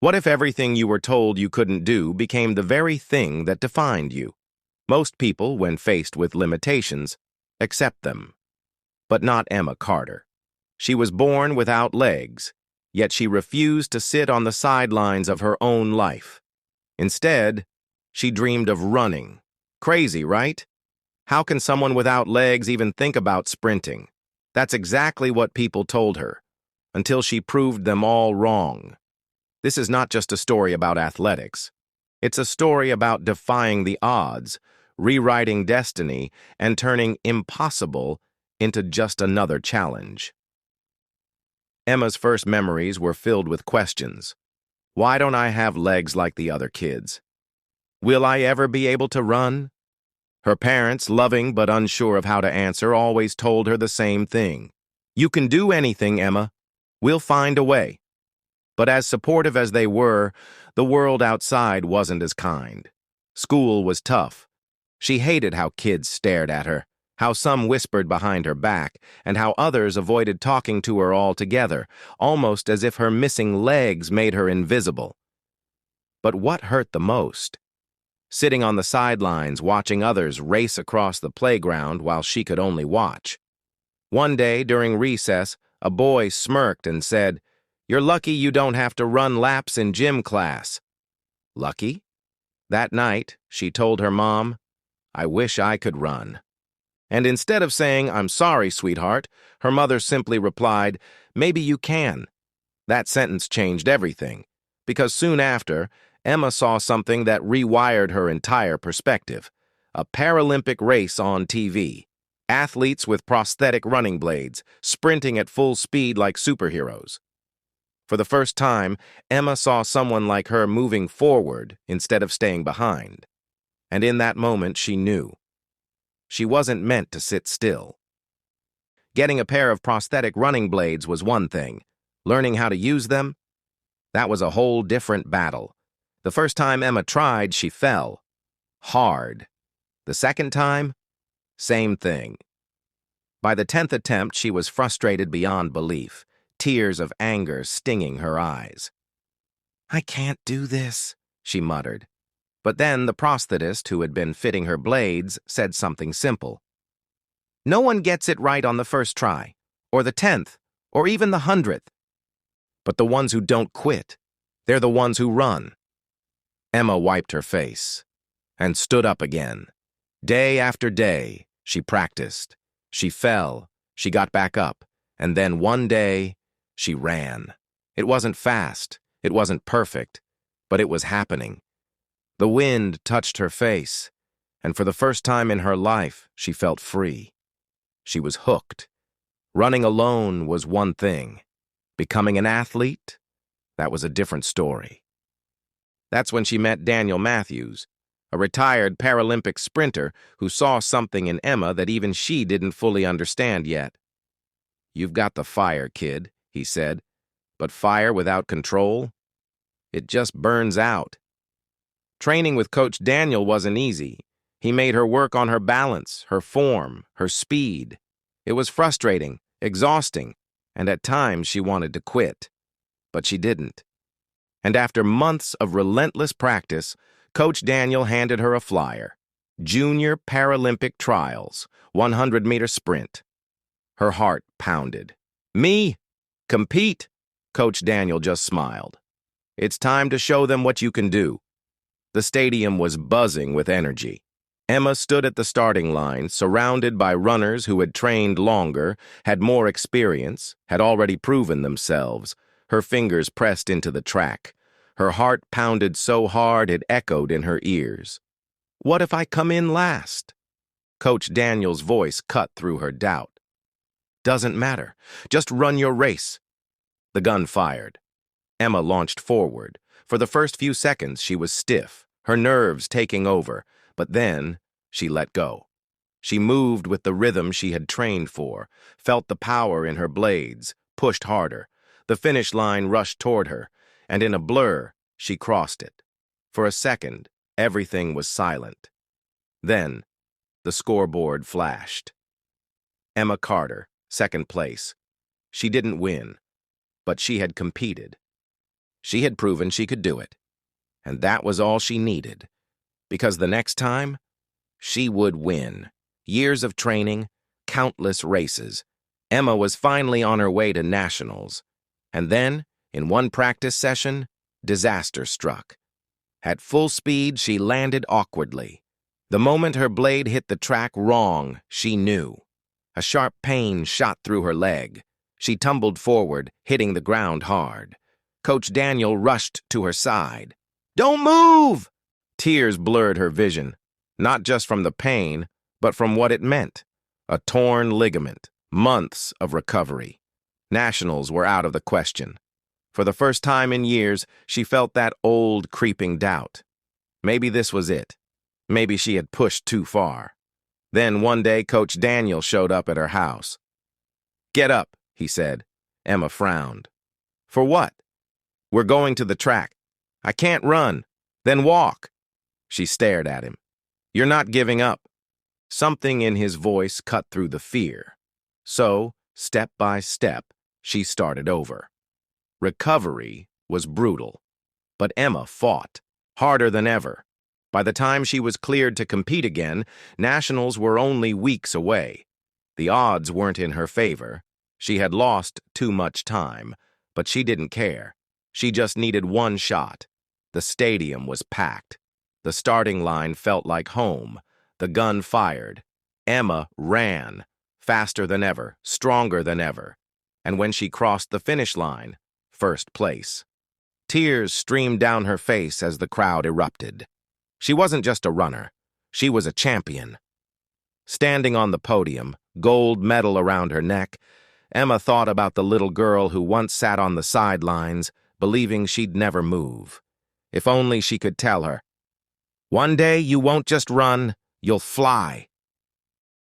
What if everything you were told you couldn't do became the very thing that defined you? Most people, when faced with limitations, accept them. But not Emma Carter. She was born without legs, yet she refused to sit on the sidelines of her own life. Instead, she dreamed of running. Crazy, right? How can someone without legs even think about sprinting? That's exactly what people told her, until she proved them all wrong. This is not just a story about athletics. It's a story about defying the odds, rewriting destiny, and turning impossible into just another challenge. Emma's first memories were filled with questions. Why don't I have legs like the other kids? Will I ever be able to run? Her parents, loving but unsure of how to answer, always told her the same thing. You can do anything, Emma. We'll find a way. But as supportive as they were, the world outside wasn't as kind. School was tough. She hated how kids stared at her, how some whispered behind her back, and how others avoided talking to her altogether, almost as if her missing legs made her invisible. But what hurt the most? Sitting on the sidelines watching others race across the playground while she could only watch. One day during recess, a boy smirked and said, "You're lucky you don't have to run laps in gym class." Lucky? That night, she told her mom, "I wish I could run." And instead of saying, "I'm sorry, sweetheart," her mother simply replied, "Maybe you can." That sentence changed everything, because soon after, Emma saw something that rewired her entire perspective. A Paralympic race on TV. Athletes with prosthetic running blades, sprinting at full speed like superheroes. For the first time, Emma saw someone like her moving forward instead of staying behind. And in that moment, she knew. She wasn't meant to sit still. Getting a pair of prosthetic running blades was one thing. Learning how to use them? That was a whole different battle. The first time Emma tried, she fell. Hard. The second time? Same thing. By the 10th attempt, she was frustrated beyond belief, tears of anger stinging her eyes. "I can't do this," she muttered. But then the prosthetist who had been fitting her blades said something simple. "No one gets it right on the first try, or the 10th, or even the 100th. But the ones who don't quit, they're the ones who run." Emma wiped her face and stood up again. Day after day, she practiced. She fell, she got back up, and then one day, she ran. It wasn't fast, it wasn't perfect, but it was happening. The wind touched her face, and for the first time in her life, she felt free. She was hooked. Running alone was one thing. Becoming an athlete? That was a different story. That's when she met Daniel Matthews, a retired Paralympic sprinter who saw something in Emma that even she didn't fully understand yet. "You've got the fire, kid," he said, "but fire without control? It just burns out." Training with Coach Daniel wasn't easy. He made her work on her balance, her form, her speed. It was frustrating, exhausting, and at times she wanted to quit. But she didn't. And after months of relentless practice, Coach Daniel handed her a flyer. Junior Paralympic Trials, 100-meter sprint. Her heart pounded. "Me? Compete?" Coach Daniel just smiled. "It's time to show them what you can do." The stadium was buzzing with energy. Emma stood at the starting line, surrounded by runners who had trained longer, had more experience, had already proven themselves, her fingers pressed into the track. Her heart pounded so hard it echoed in her ears. "What if I come in last?" Coach Daniel's voice cut through her doubt. "Doesn't matter. Just run your race." The gun fired. Emma launched forward. For the first few seconds, she was stiff, her nerves taking over, but then she let go. She moved with the rhythm she had trained for, felt the power in her blades, pushed harder. The finish line rushed toward her, and in a blur, she crossed it. For a second, everything was silent. Then, the scoreboard flashed. Emma Carter, second place. She didn't win, but she had competed. She had proven she could do it, and that was all she needed, because the next time, she would win. Years of training, countless races. Emma was finally on her way to nationals. And then, in one practice session, disaster struck. At full speed, she landed awkwardly. The moment her blade hit the track wrong, she knew. A sharp pain shot through her leg. She tumbled forward, hitting the ground hard. Coach Daniel rushed to her side. "Don't move!" Tears blurred her vision, not just from the pain, but from what it meant. A torn ligament, months of recovery. Nationals were out of the question. For the first time in years, she felt that old, creeping doubt. Maybe this was it. Maybe she had pushed too far. Then one day, Coach Daniel showed up at her house. "Get up," he said. Emma frowned. "For what?" "We're going to the track." "I can't run." "Then walk." She stared at him. "You're not giving up." Something in his voice cut through the fear. So, step by step, she started over. Recovery was brutal, but Emma fought, harder than ever. By the time she was cleared to compete again, nationals were only weeks away. The odds weren't in her favor. She had lost too much time, but she didn't care. She just needed one shot. The stadium was packed. The starting line felt like home. The gun fired. Emma ran, faster than ever, stronger than ever. And when she crossed the finish line, first place. Tears streamed down her face as the crowd erupted. She wasn't just a runner. She was a champion. Standing on the podium, gold medal around her neck, Emma thought about the little girl who once sat on the sidelines, believing she'd never move. If only she could tell her, "One day you won't just run, you'll fly."